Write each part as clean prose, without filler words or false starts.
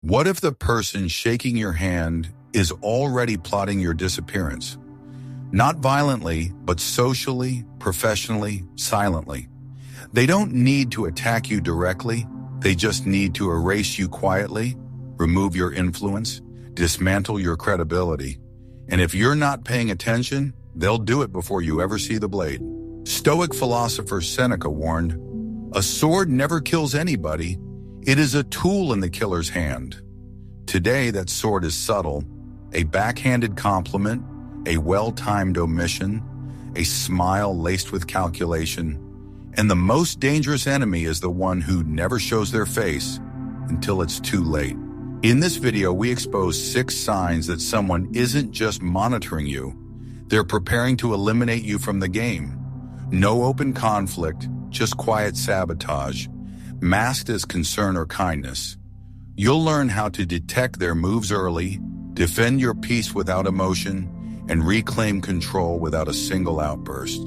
What if the person shaking your hand is already plotting your disappearance? Not violently, but socially, professionally, silently. They don't need to attack you directly. They just need to erase you quietly, remove your influence, dismantle your credibility. And if you're not paying attention, they'll do it before you ever see the blade. Stoic philosopher Seneca warned, "A sword never kills anybody. It is a tool in the killer's hand." Today, that sword is subtle, a backhanded compliment, a well-timed omission, a smile laced with calculation. And the most dangerous enemy is the one who never shows their face until it's too late. In this video, we expose 6 signs that someone isn't just monitoring you, they're preparing to eliminate you from the game. No open conflict, just quiet sabotage, masked as concern or kindness. You'll learn how to detect their moves early, defend your peace without emotion, and reclaim control without a single outburst.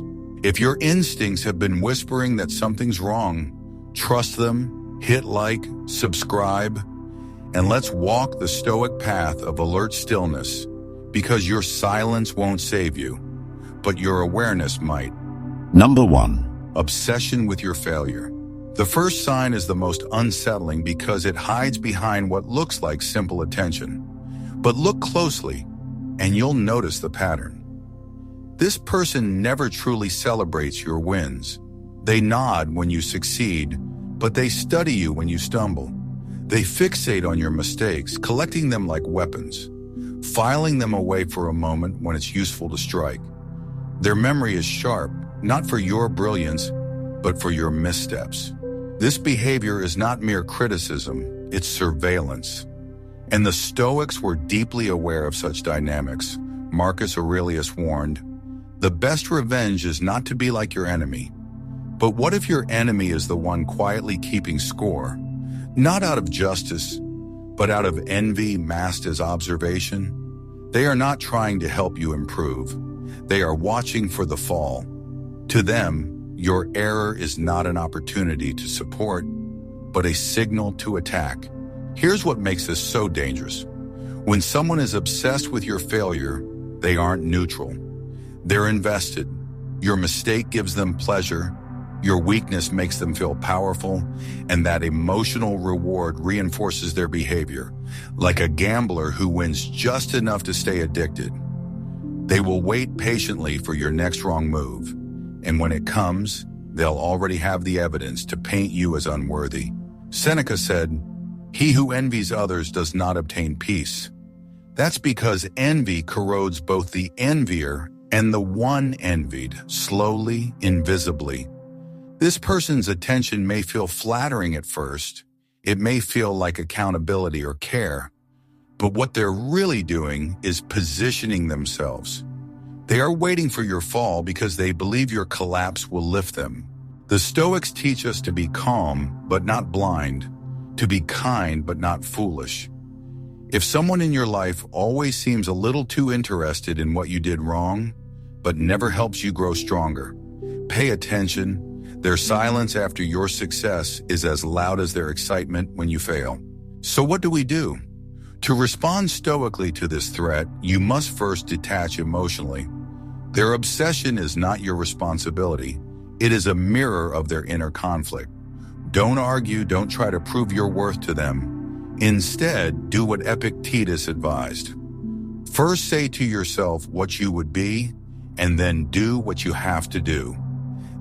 If your instincts have been whispering that something's wrong, trust them, hit like, subscribe, and let's walk the Stoic path of alert stillness, because your silence won't save you, but your awareness might. Number 1. Obsession with your failure. The first sign is the most unsettling because it hides behind what looks like simple attention. But look closely, and you'll notice the pattern. This person never truly celebrates your wins. They nod when you succeed, but they study you when you stumble. They fixate on your mistakes, collecting them like weapons, filing them away for a moment when it's useful to strike. Their memory is sharp, not for your brilliance, but for your missteps. This behavior is not mere criticism, it's surveillance. And the Stoics were deeply aware of such dynamics. Marcus Aurelius warned, "The best revenge is not to be like your enemy." But what if your enemy is the one quietly keeping score? Not out of justice, but out of envy masked as observation? They are not trying to help you improve. They are watching for the fall. To them, your error is not an opportunity to support, but a signal to attack. Here's what makes this so dangerous. When someone is obsessed with your failure, they aren't neutral. They're invested. Your mistake gives them pleasure, your weakness makes them feel powerful, and that emotional reward reinforces their behavior, like a gambler who wins just enough to stay addicted. They will wait patiently for your next wrong move, and when it comes, they'll already have the evidence to paint you as unworthy. Seneca said, "He who envies others does not obtain peace." That's because envy corrodes both the envier and the one envied, slowly, invisibly. This person's attention may feel flattering at first. It may feel like accountability or care. But what they're really doing is positioning themselves. They are waiting for your fall because they believe your collapse will lift them. The Stoics teach us to be calm, but not blind, to be kind, but not foolish. If someone in your life always seems a little too interested in what you did wrong, but never helps you grow stronger, pay attention. Their silence after your success is as loud as their excitement when you fail. So what do we do? To respond stoically to this threat, you must first detach emotionally. Their obsession is not your responsibility. It is a mirror of their inner conflict. Don't argue, don't try to prove your worth to them. Instead, do what Epictetus advised. First say to yourself what you would be, and then do what you have to do.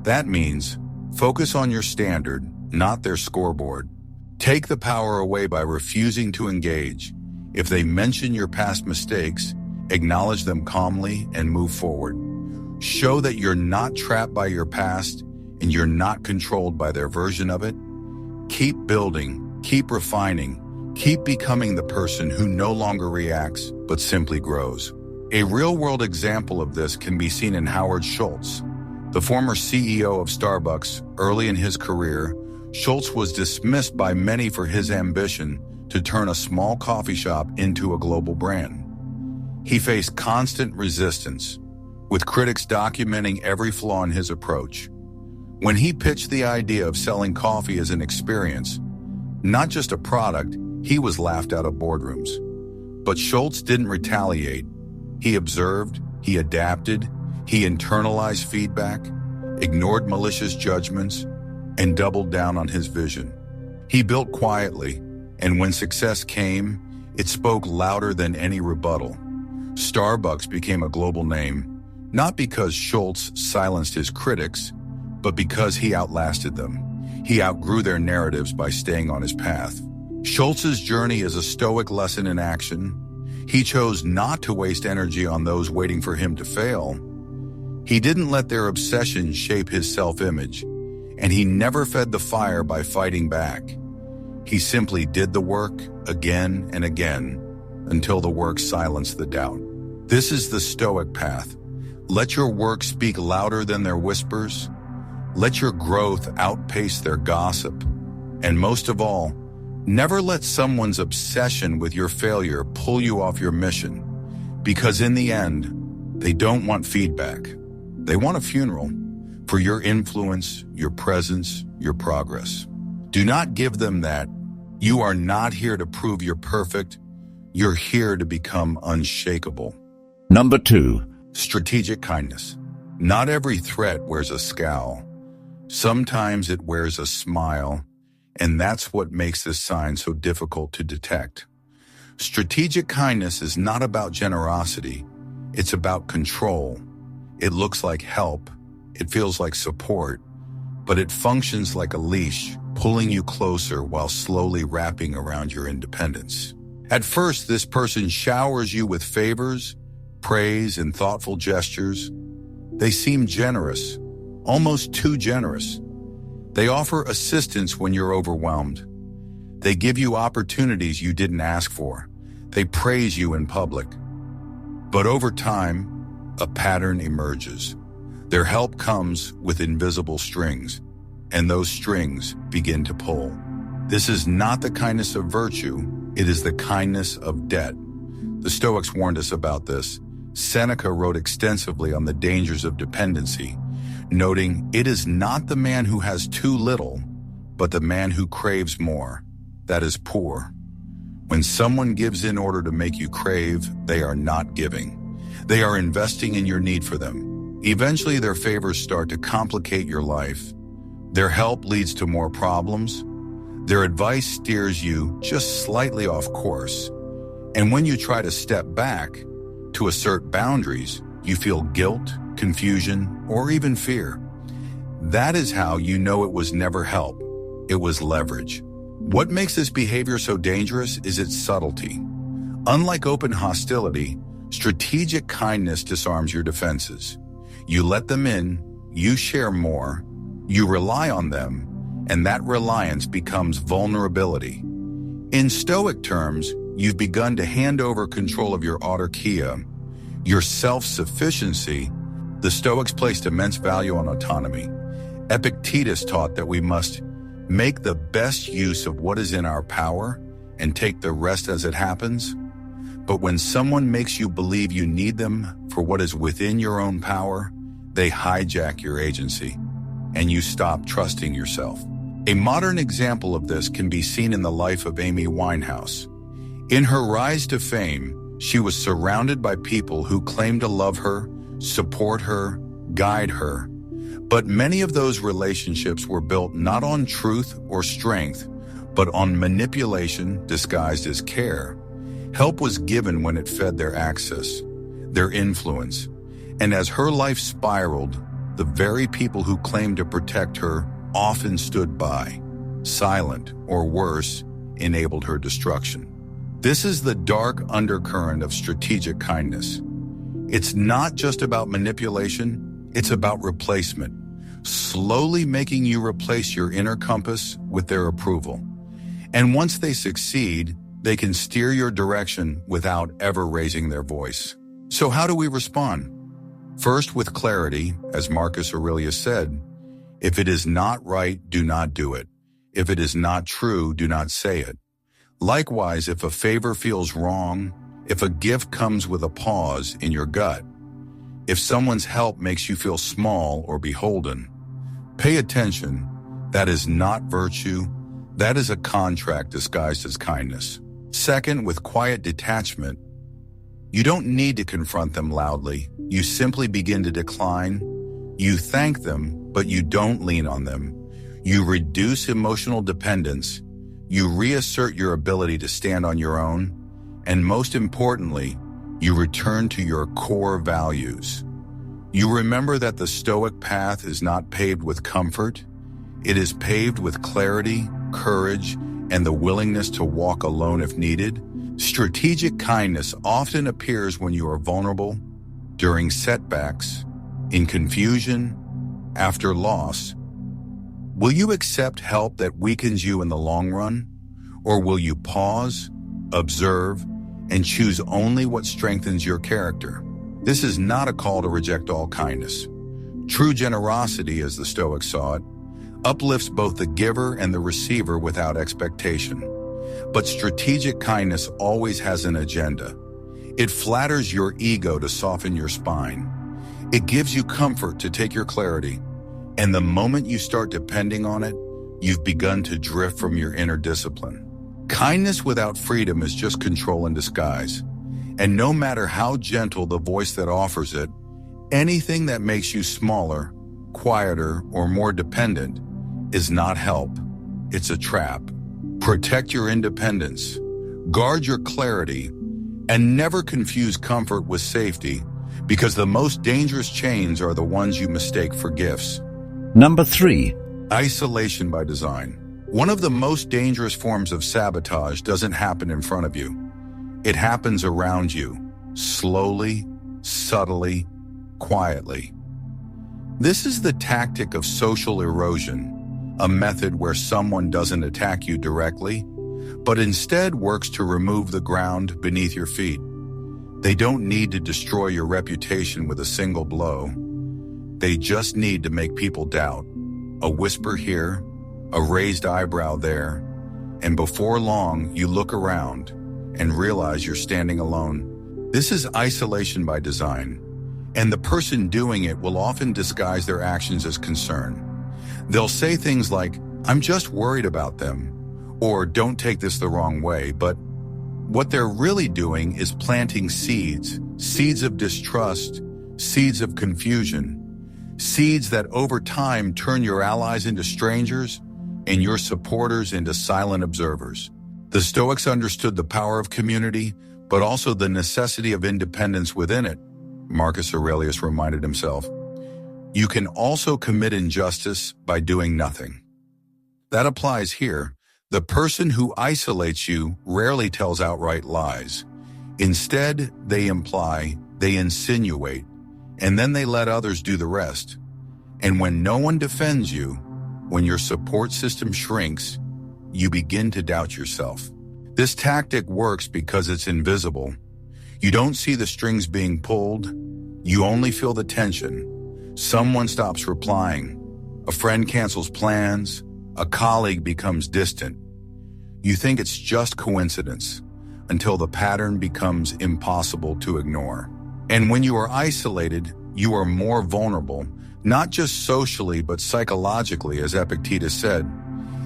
That means focus on your standard, not their scoreboard. Take the power away by refusing to engage. If they mention your past mistakes, acknowledge them calmly and move forward. Show that you're not trapped by your past and you're not controlled by their version of it. Keep building, keep refining, keep becoming the person who no longer reacts but simply grows. A real-world example of this can be seen in Howard Schultz, the former CEO of Starbucks. Early in his career, Schultz was dismissed by many for his ambition to turn a small coffee shop into a global brand. He faced constant resistance, with critics documenting every flaw in his approach. When he pitched the idea of selling coffee as an experience, not just a product, he was laughed out of boardrooms. But Schultz didn't retaliate. He observed, he adapted, he internalized feedback, ignored malicious judgments, and doubled down on his vision. He built quietly, and when success came, it spoke louder than any rebuttal. Starbucks became a global name, not because Schultz silenced his critics, but because he outlasted them. He outgrew their narratives by staying on his path. Schultz's journey is a Stoic lesson in action. He chose not to waste energy on those waiting for him to fail. He didn't let their obsession shape his self-image, and he never fed the fire by fighting back. He simply did the work again and again until the work silenced the doubt. This is the Stoic path. Let your work speak louder than their whispers. Let your growth outpace their gossip. And most of all, never let someone's obsession with your failure pull you off your mission, because in the end, they don't want feedback. They want a funeral for your influence, your presence, your progress. Do not give them that. You are not here to prove you're perfect. You're here to become unshakable. Number 2. Strategic kindness. Not every threat wears a scowl. Sometimes it wears a smile, and that's what makes this sign so difficult to detect. Strategic kindness is not about generosity. It's about control. It looks like help. It feels like support, but it functions like a leash, pulling you closer while slowly wrapping around your independence. At first, this person showers you with favors, praise, and thoughtful gestures. They seem generous, almost too generous. They offer assistance when you're overwhelmed. They give you opportunities you didn't ask for. They praise you in public. But over time, a pattern emerges. Their help comes with invisible strings, and those strings begin to pull. This is not the kindness of virtue, it is the kindness of debt. The Stoics warned us about this. Seneca wrote extensively on the dangers of dependency, noting, "It is not the man who has too little, but the man who craves more, that is poor." When someone gives in order to make you crave, they are not giving. They are investing in your need for them. Eventually, their favors start to complicate your life. Their help leads to more problems. Their advice steers you just slightly off course. And when you try to step back, to assert boundaries, you feel guilt, confusion, or even fear. That is how you know it was never help. It was leverage. What makes this behavior so dangerous is its subtlety. Unlike open hostility, strategic kindness disarms your defenses. You let them in, you share more, you rely on them, and that reliance becomes vulnerability. In Stoic terms, you've begun to hand over control of your autarkia, your self-sufficiency. The Stoics placed immense value on autonomy. Epictetus taught that we must make the best use of what is in our power and take the rest as it happens. But when someone makes you believe you need them for what is within your own power, they hijack your agency, and you stop trusting yourself. A modern example of this can be seen in the life of Amy Winehouse. In her rise to fame, she was surrounded by people who claimed to love her, support her, guide her. But many of those relationships were built not on truth or strength, but on manipulation disguised as care. Help was given when it fed their access, their influence. And as her life spiraled, the very people who claimed to protect her often stood by, silent, or worse, enabled her destruction. This is the dark undercurrent of strategic kindness. It's not just about manipulation, it's about replacement, slowly making you replace your inner compass with their approval. And once they succeed, they can steer your direction without ever raising their voice. So how do we respond? First, with clarity, as Marcus Aurelius said, if it is not right, do not do it. If it is not true, do not say it. Likewise, if a favor feels wrong, if a gift comes with a pause in your gut, if someone's help makes you feel small or beholden, pay attention. That is not virtue. That is a contract disguised as kindness. Second, with quiet detachment, you don't need to confront them loudly. You simply begin to decline. You thank them, but you don't lean on them. You reduce emotional dependence. You reassert your ability to stand on your own. And most importantly, you return to your core values. You remember that the Stoic path is not paved with comfort. It is paved with clarity, courage, and the willingness to walk alone if needed. Strategic kindness often appears when you are vulnerable, during setbacks, in confusion, after loss. Will you accept help that weakens you in the long run? Or will you pause, observe, and choose only what strengthens your character? This is not a call to reject all kindness. True generosity, as the Stoics saw it, uplifts both the giver and the receiver without expectation. But strategic kindness always has an agenda. It flatters your ego to soften your spine. It gives you comfort to take your clarity. And the moment you start depending on it, you've begun to drift from your inner discipline. Kindness without freedom is just control in disguise. And no matter how gentle the voice that offers it, anything that makes you smaller, quieter, or more dependent is not help. It's a trap. Protect your independence, guard your clarity, and never confuse comfort with safety, because the most dangerous chains are the ones you mistake for gifts. Number 3. Isolation by design. One of the most dangerous forms of sabotage doesn't happen in front of you. It happens around you, slowly, subtly, quietly. This is the tactic of social erosion, a method where someone doesn't attack you directly, but instead works to remove the ground beneath your feet. They don't need to destroy your reputation with a single blow. They just need to make people doubt. A whisper here, a raised eyebrow there, and before long you look around and realize you're standing alone. This is isolation by design, and the person doing it will often disguise their actions as concern. They'll say things like, "I'm just worried about them," or "Don't take this the wrong way," but what they're really doing is planting seeds of distrust, seeds of confusion, seeds that over time turn your allies into strangers and your supporters into silent observers. The Stoics understood the power of community, but also the necessity of independence within it. Marcus Aurelius reminded himself, "You can also commit injustice by doing nothing." That applies here. The person who isolates you rarely tells outright lies. Instead, they imply, they insinuate, and then they let others do the rest. And when no one defends you, when your support system shrinks, you begin to doubt yourself. This tactic works because it's invisible. You don't see the strings being pulled. You only feel the tension. Someone stops replying. A friend cancels plans. A colleague becomes distant. You think it's just coincidence until the pattern becomes impossible to ignore. And when you are isolated, you are more vulnerable, not just socially but psychologically, as Epictetus said.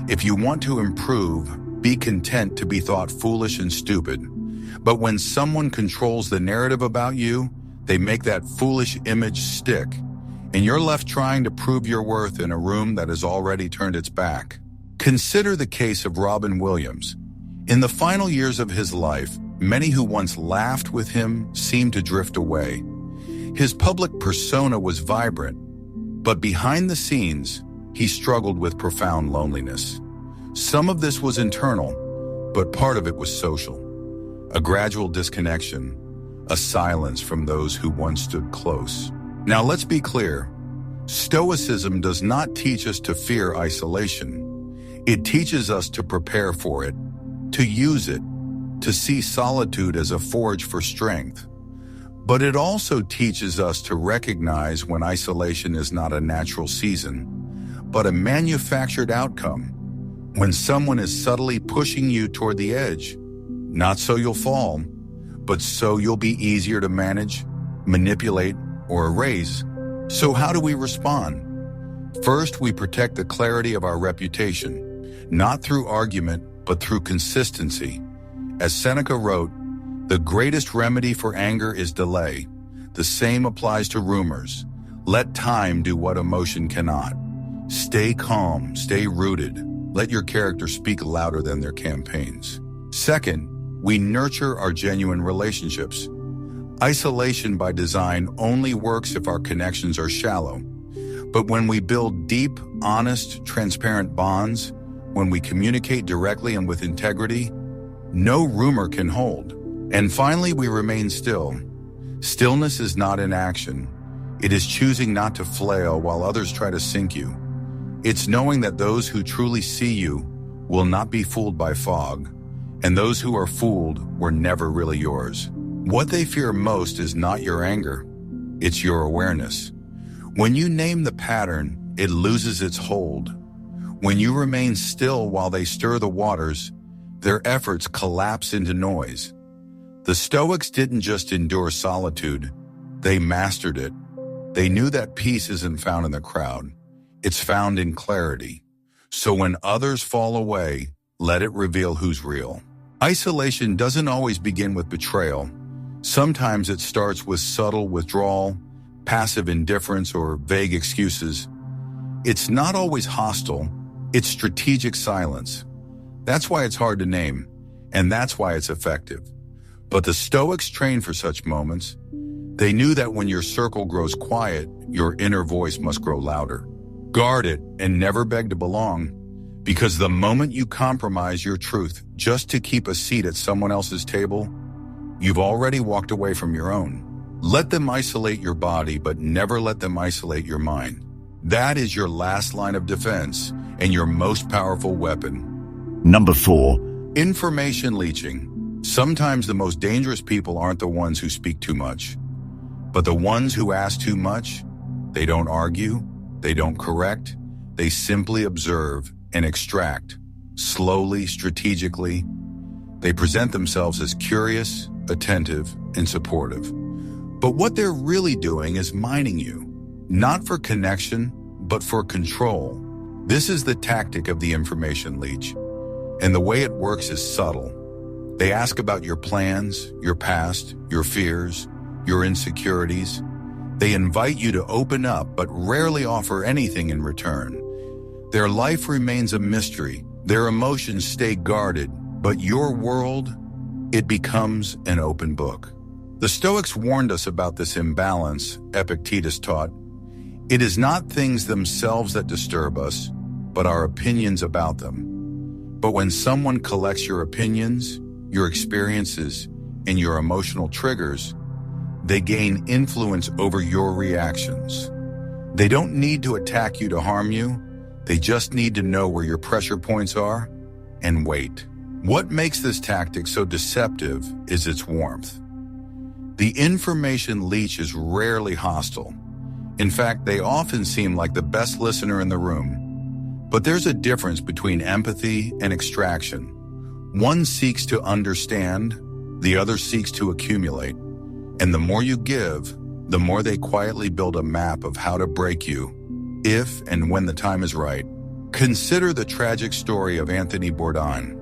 If you want to improve, be content to be thought foolish and stupid. But when someone controls the narrative about you, they make that foolish image stick, and you're left trying to prove your worth in a room that has already turned its back. Consider the case of Robin Williams. In the final years of his life, many who once laughed with him seemed to drift away. His public persona was vibrant, but behind the scenes, he struggled with profound loneliness. Some of this was internal, but part of it was social. A gradual disconnection, a silence from those who once stood close. Now let's be clear. Stoicism does not teach us to fear isolation. It teaches us to prepare for it, to use it, to see solitude as a forge for strength. But it also teaches us to recognize when isolation is not a natural season, but a manufactured outcome. When someone is subtly pushing you toward the edge, not so you'll fall, but so you'll be easier to manage, manipulate, or erase. So how do we respond? First, we protect the clarity of our reputation. not through argument, but through consistency. As Seneca wrote, "The greatest remedy for anger is delay. The same applies to rumors. Let time do what emotion cannot. Stay calm, stay rooted. Let your character speak louder than their campaigns." Second, we nurture our genuine relationships. Isolation by design only works if our connections are shallow. But when we build deep, honest, transparent bonds, when we communicate directly and with integrity, no rumor can hold. And finally, we remain still. Stillness is not inaction. It is choosing not to flail while others try to sink you. It's knowing that those who truly see you will not be fooled by fog, and those who are fooled were never really yours. What they fear most is not your anger, it's your awareness. When you name the pattern, it loses its hold. When you remain still while they stir the waters, their efforts collapse into noise. The Stoics didn't just endure solitude, they mastered it. They knew that peace isn't found in the crowd, it's found in clarity. So when others fall away, let it reveal who's real. Isolation doesn't always begin with betrayal. Sometimes it starts with subtle withdrawal, passive indifference, or vague excuses. It's not always hostile, it's strategic silence. That's why it's hard to name, and that's why it's effective. But the Stoics trained for such moments. They knew that when your circle grows quiet, your inner voice must grow louder. Guard it and never beg to belong, because the moment you compromise your truth just to keep a seat at someone else's table, you've already walked away from your own. Let them isolate your body, but never let them isolate your mind. That is your last line of defense and your most powerful weapon. Number 4. Information leeching. Sometimes the most dangerous people aren't the ones who speak too much, but the ones who ask too much. They don't argue, they don't correct, they simply observe and extract, slowly, strategically. They present themselves as curious, attentive, and supportive. But what they're really doing is mining you, not for connection, but for control. This is the tactic of the information leech, and the way it works is subtle. They ask about your plans, your past, your fears, your insecurities. They invite you to open up, but rarely offer anything in return. Their life remains a mystery. Their emotions stay guarded, but your world, it becomes an open book. The Stoics warned us about this imbalance. Epictetus taught, "It is not things themselves that disturb us, but our opinions about them." But when someone collects your opinions, your experiences, and your emotional triggers, they gain influence over your reactions. They don't need to attack you to harm you. They just need to know where your pressure points are and wait. What makes this tactic so deceptive is its warmth. The information leech is rarely hostile. In fact, they often seem like the best listener in the room. But there's a difference between empathy and extraction. One seeks to understand, the other seeks to accumulate. And the more you give, the more they quietly build a map of how to break you, if and when the time is right. Consider the tragic story of Anthony Bourdain,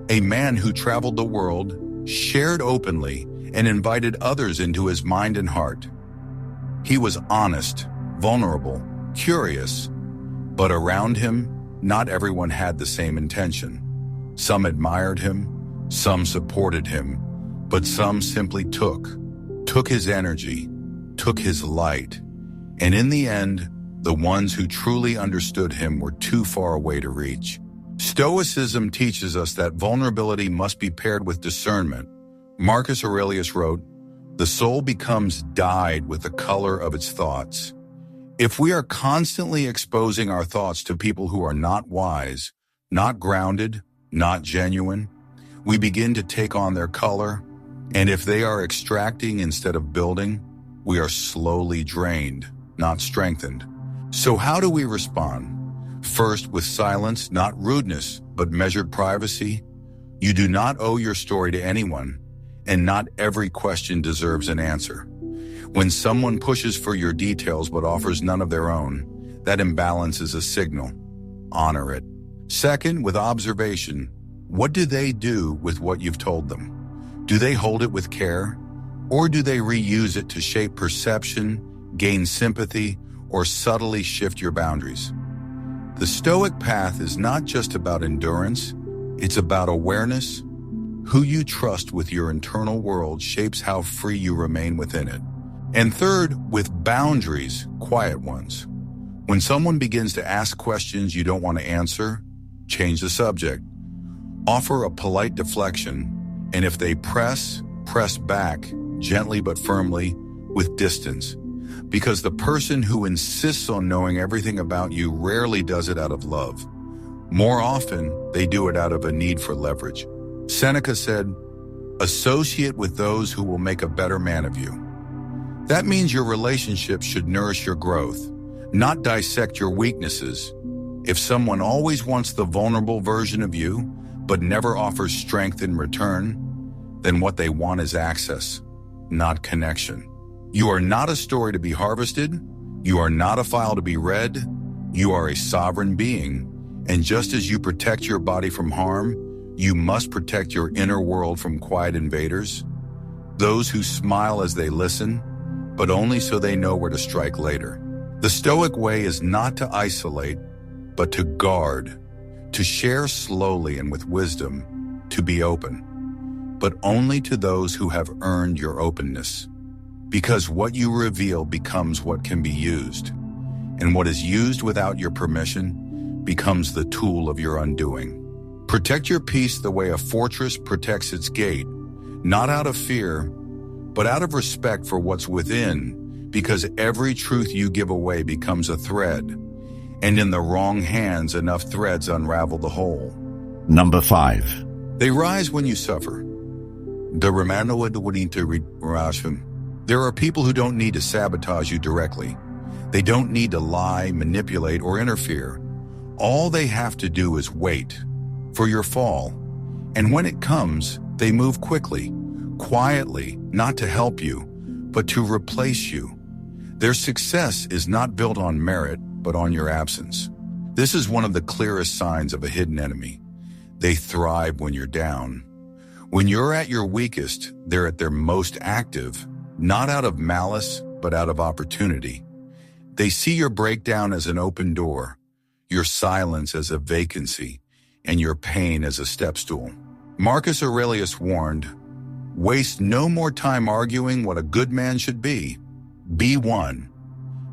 a man who traveled the world, shared openly, and invited others into his mind and heart. He was honest, vulnerable, curious, but around him, not everyone had the same intention. Some admired him, some supported him, but some simply took his energy, took his light, and in the end, the ones who truly understood him were too far away to reach. Stoicism teaches us that vulnerability must be paired with discernment. Marcus Aurelius wrote, "The soul becomes dyed with the color of its thoughts." If we are constantly exposing our thoughts to people who are not wise, not grounded, not genuine, we begin to take on their color, and if they are extracting instead of building, we are slowly drained, not strengthened. So how do we respond? First, with silence, not rudeness, but measured privacy. You do not owe your story to anyone, and not every question deserves an answer. When someone pushes for your details but offers none of their own, that imbalance is a signal. Honor it. Second, with observation, what do they do with what you've told them? Do they hold it with care? Or do they reuse it to shape perception, gain sympathy, or subtly shift your boundaries? The Stoic path is not just about endurance, it's about awareness. Who you trust with your internal world shapes how free you remain within it. And third, with boundaries, quiet ones. When someone begins to ask questions you don't want to answer, change the subject. Offer a polite deflection, and if they press back, gently but firmly, with distance. Because the person who insists on knowing everything about you rarely does it out of love. More often, they do it out of a need for leverage. Seneca said, "Associate with those who will make a better man of you." That means your relationship should nourish your growth, not dissect your weaknesses. If someone always wants the vulnerable version of you, but never offers strength in return, then what they want is access, not connection. You are not a story to be harvested. You are not a file to be read. You are a sovereign being. And just as you protect your body from harm, you must protect your inner world from quiet invaders. Those who smile as they listen, but only so they know where to strike later. The Stoic way is not to isolate, but to guard, to share slowly and with wisdom, to be open, but only to those who have earned your openness. Because what you reveal becomes what can be used, and what is used without your permission becomes the tool of your undoing. Protect your peace the way a fortress protects its gate, not out of fear, but out of respect for what's within, because every truth you give away becomes a thread, and in the wrong hands enough threads unravel the whole. Number 5. They rise when you suffer. There are people who don't need to sabotage you directly. They don't need to lie, manipulate, or interfere. All they have to do is wait for your fall. And when it comes, they move quickly, quietly, not to help you, but to replace you. Their success is not built on merit, but on your absence. This is one of the clearest signs of a hidden enemy. They thrive when you're down. When you're at your weakest, they're at their most active, not out of malice, but out of opportunity. They see your breakdown as an open door, your silence as a vacancy, and your pain as a step stool. Marcus Aurelius warned, "Waste no more time arguing what a good man should be. Be one."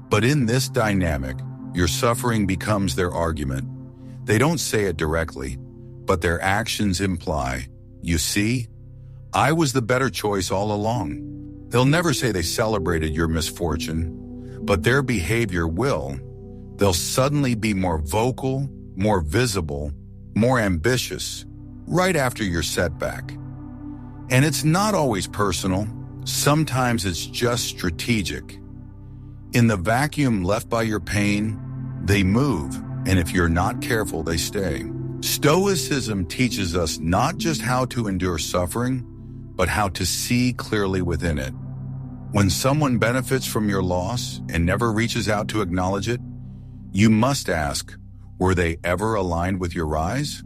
But in this dynamic, your suffering becomes their argument. They don't say it directly, but their actions imply, "You see, I was the better choice all along." They'll never say they celebrated your misfortune, but their behavior will. They'll suddenly be more vocal, more visible, more ambitious, right after your setback. And it's not always personal. Sometimes it's just strategic. In the vacuum left by your pain, they move, and if you're not careful, they stay. Stoicism teaches us not just how to endure suffering, but how to see clearly within it. When someone benefits from your loss and never reaches out to acknowledge it, you must ask, were they ever aligned with your rise?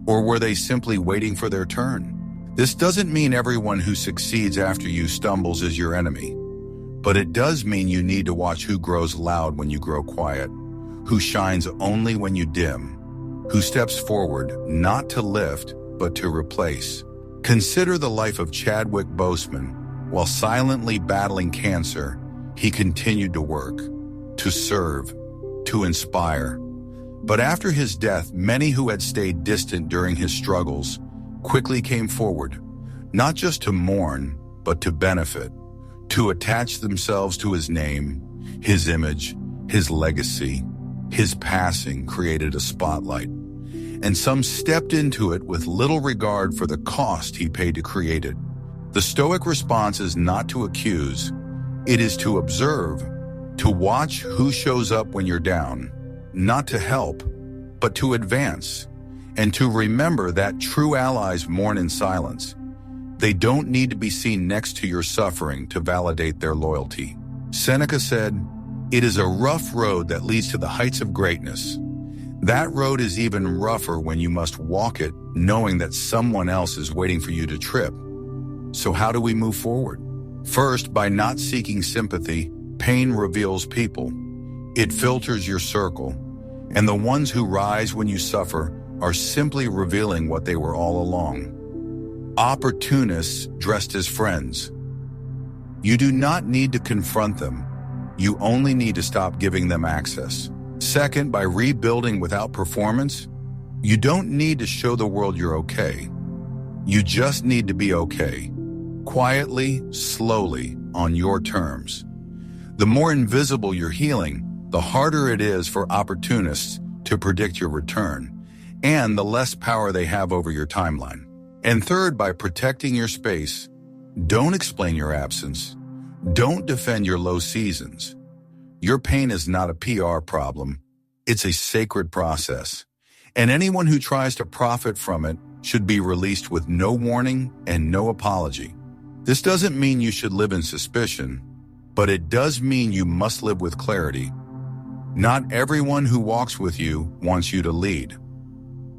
Or were they simply waiting for their turn? This doesn't mean everyone who succeeds after you stumbles is your enemy, but it does mean you need to watch who grows loud when you grow quiet, who shines only when you dim, who steps forward not to lift, but to replace. Consider the life of Chadwick Boseman. While silently battling cancer, he continued to work, to serve, to inspire. But after his death, many who had stayed distant during his struggles quickly came forward, not just to mourn, but to benefit, to attach themselves to his name, his image, his legacy. His passing created a spotlight, and some stepped into it with little regard for the cost he paid to create it. The Stoic response is not to accuse, it is to observe, to watch who shows up when you're down, not to help, but to advance, and to remember that true allies mourn in silence. They don't need to be seen next to your suffering to validate their loyalty. Seneca said, "It is a rough road that leads to the heights of greatness. That road is even rougher when you must walk it knowing that someone else is waiting for you to trip. So how do we move forward? First, by not seeking sympathy. Pain reveals people. It filters your circle. And the ones who rise when you suffer are simply revealing what they were all along. Opportunists dressed as friends. You do not need to confront them. You only need to stop giving them access. Second, by rebuilding without performance. You don't need to show the world you're okay. You just need to be okay. Quietly, slowly, on your terms. The more invisible you're healing, the harder it is for opportunists to predict your return, and the less power they have over your timeline. And third, by protecting your space. Don't explain your absence. Don't defend your low seasons. Your pain is not a PR problem. It's a sacred process. And anyone who tries to profit from it should be released with no warning and no apology. This doesn't mean you should live in suspicion, but it does mean you must live with clarity. Not everyone who walks with you wants you to lead.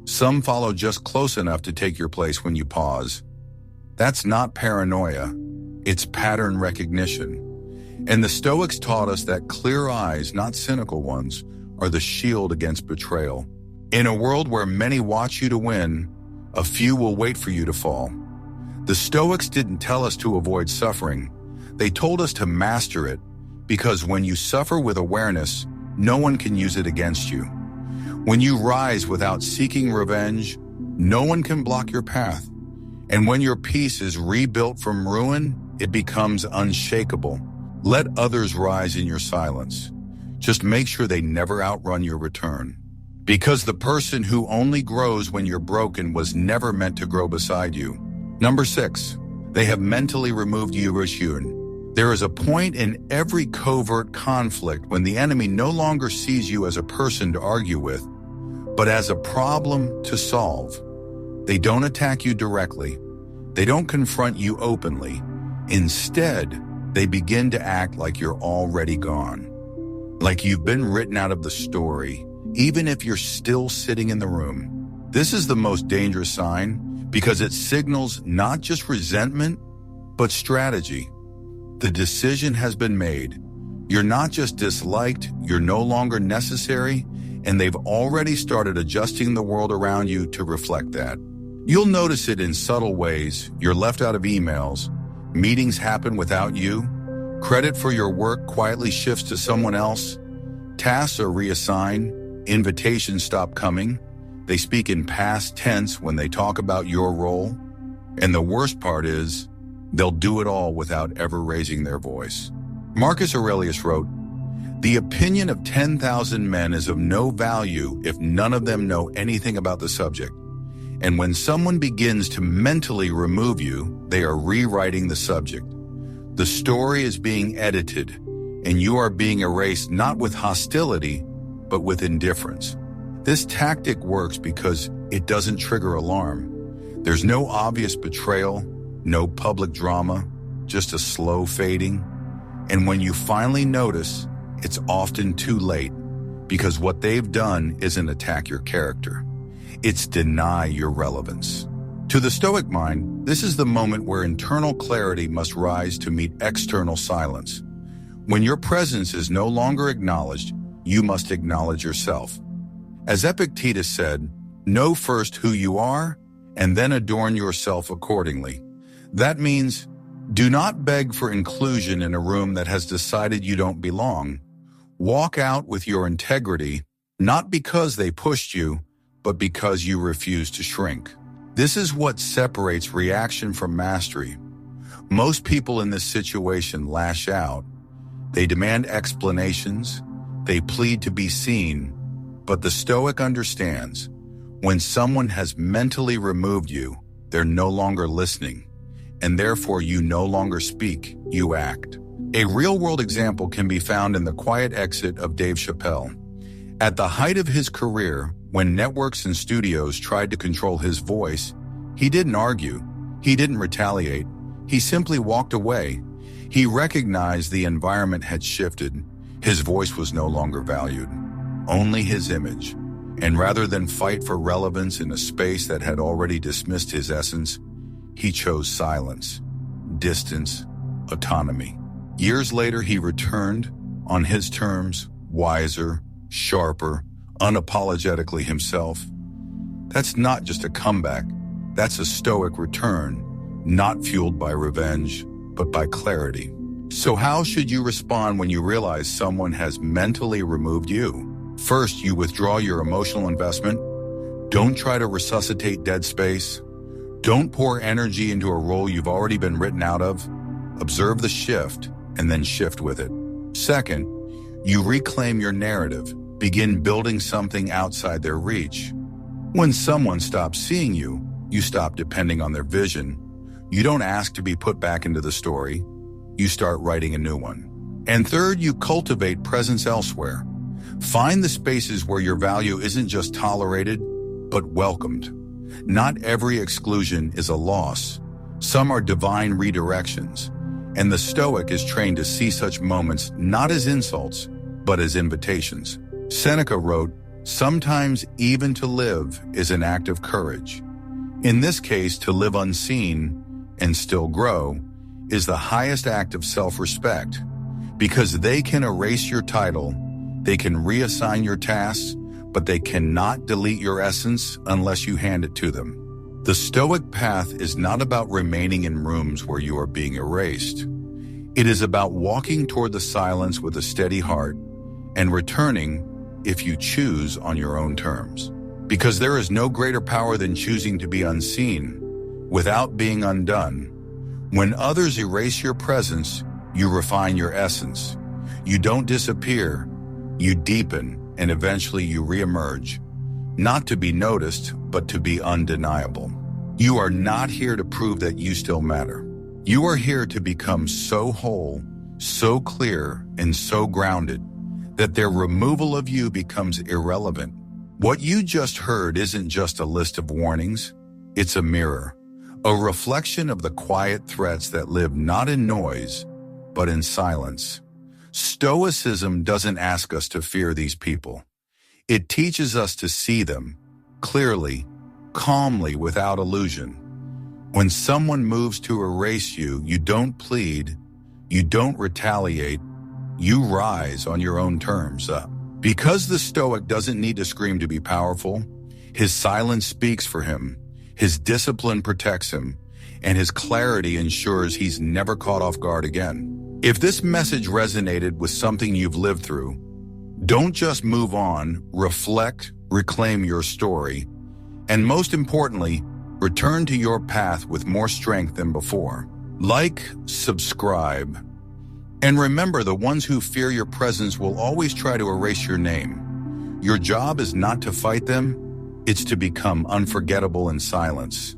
Some follow just close enough to take your place when you pause. That's not paranoia. It's pattern recognition. And the Stoics taught us that clear eyes, not cynical ones, are the shield against betrayal. In a world where many watch you to win, a few will wait for you to fall. The Stoics didn't tell us to avoid suffering. They told us to master it, because when you suffer with awareness, no one can use it against you. When you rise without seeking revenge, no one can block your path. And when your peace is rebuilt from ruin, it becomes unshakable. Let others rise in your silence. Just make sure they never outrun your return. Because the person who only grows when you're broken was never meant to grow beside you. Number 6, they have mentally removed erasure. There is a point in every covert conflict when the enemy no longer sees you as a person to argue with, but as a problem to solve. They don't attack you directly. They don't confront you openly. Instead, they begin to act like you're already gone. Like you've been written out of the story, even if you're still sitting in the room. This is the most dangerous sign because it signals not just resentment, but strategy. The decision has been made. You're not just disliked, you're no longer necessary, and they've already started adjusting the world around you to reflect that. You'll notice it in subtle ways. You're left out of emails. Meetings happen without you. Credit for your work quietly shifts to someone else. Tasks are reassigned. Invitations stop coming. They speak in past tense when they talk about your role. And the worst part is, they'll do it all without ever raising their voice. Marcus Aurelius wrote, "The opinion of 10,000 men is of no value if none of them know anything about the subject. And when someone begins to mentally remove you, they are rewriting the subject. The story is being edited, and you are being erased not with hostility, but with indifference." This tactic works because it doesn't trigger alarm. There's no obvious betrayal, no public drama, just a slow fading. And when you finally notice, it's often too late, because what they've done isn't attack your character. It's deny your relevance. To the Stoic mind, this is the moment where internal clarity must rise to meet external silence. When your presence is no longer acknowledged, you must acknowledge yourself. As Epictetus said, know first who you are, and then adorn yourself accordingly. That means, do not beg for inclusion in a room that has decided you don't belong. Walk out with your integrity, not because they pushed you, but because you refuse to shrink. This is what separates reaction from mastery. Most people in this situation lash out. They demand explanations. They plead to be seen. But the Stoic understands, when someone has mentally removed you, they're no longer listening. And therefore you no longer speak, you act. A real-world example can be found in the quiet exit of Dave Chappelle. At the height of his career, when networks and studios tried to control his voice, he didn't argue, he didn't retaliate, he simply walked away. He recognized the environment had shifted. His voice was no longer valued, only his image. And rather than fight for relevance in a space that had already dismissed his essence, he chose silence, distance, autonomy. Years later, he returned, on his terms, wiser, sharper, unapologetically himself. That's not just a comeback, that's a Stoic return, not fueled by revenge, but by clarity. So how should you respond when you realize someone has mentally removed you? First, you withdraw your emotional investment. Don't try to resuscitate dead space. Don't pour energy into a role you've already been written out of. Observe the shift and then shift with it. Second, you reclaim your narrative. Begin building something outside their reach. When someone stops seeing you, you stop depending on their vision. You don't ask to be put back into the story. You start writing a new one. And third, you cultivate presence elsewhere. Find the spaces where your value isn't just tolerated, but welcomed. Not every exclusion is a loss. Some are divine redirections. And the Stoic is trained to see such moments not as insults, but as invitations. Seneca wrote, "Sometimes even to live is an act of courage." In this case, to live unseen and still grow is the highest act of self-respect, because they can erase your title, they can reassign your tasks, but they cannot delete your essence unless you hand it to them. The Stoic path is not about remaining in rooms where you are being erased. It is about walking toward the silence with a steady heart and returning, if you choose, on your own terms. Because there is no greater power than choosing to be unseen without being undone. When others erase your presence, you refine your essence. You don't disappear, you deepen, and eventually you reemerge. Not to be noticed, but to be undeniable. You are not here to prove that you still matter. You are here to become so whole, so clear, and so grounded that their removal of you becomes irrelevant. What you just heard isn't just a list of warnings, it's a mirror, a reflection of the quiet threats that live not in noise, but in silence. Stoicism doesn't ask us to fear these people. It teaches us to see them clearly, calmly, without illusion. When someone moves to erase you, you don't plead, you don't retaliate, you rise on your own terms. Because the Stoic doesn't need to scream to be powerful, his silence speaks for him, his discipline protects him, and his clarity ensures he's never caught off guard again. If this message resonated with something you've lived through, don't just move on, reflect, reclaim your story, and most importantly, return to your path with more strength than before. Like, subscribe, and remember, the ones who fear your presence will always try to erase your name. Your job is not to fight them, it's to become unforgettable in silence.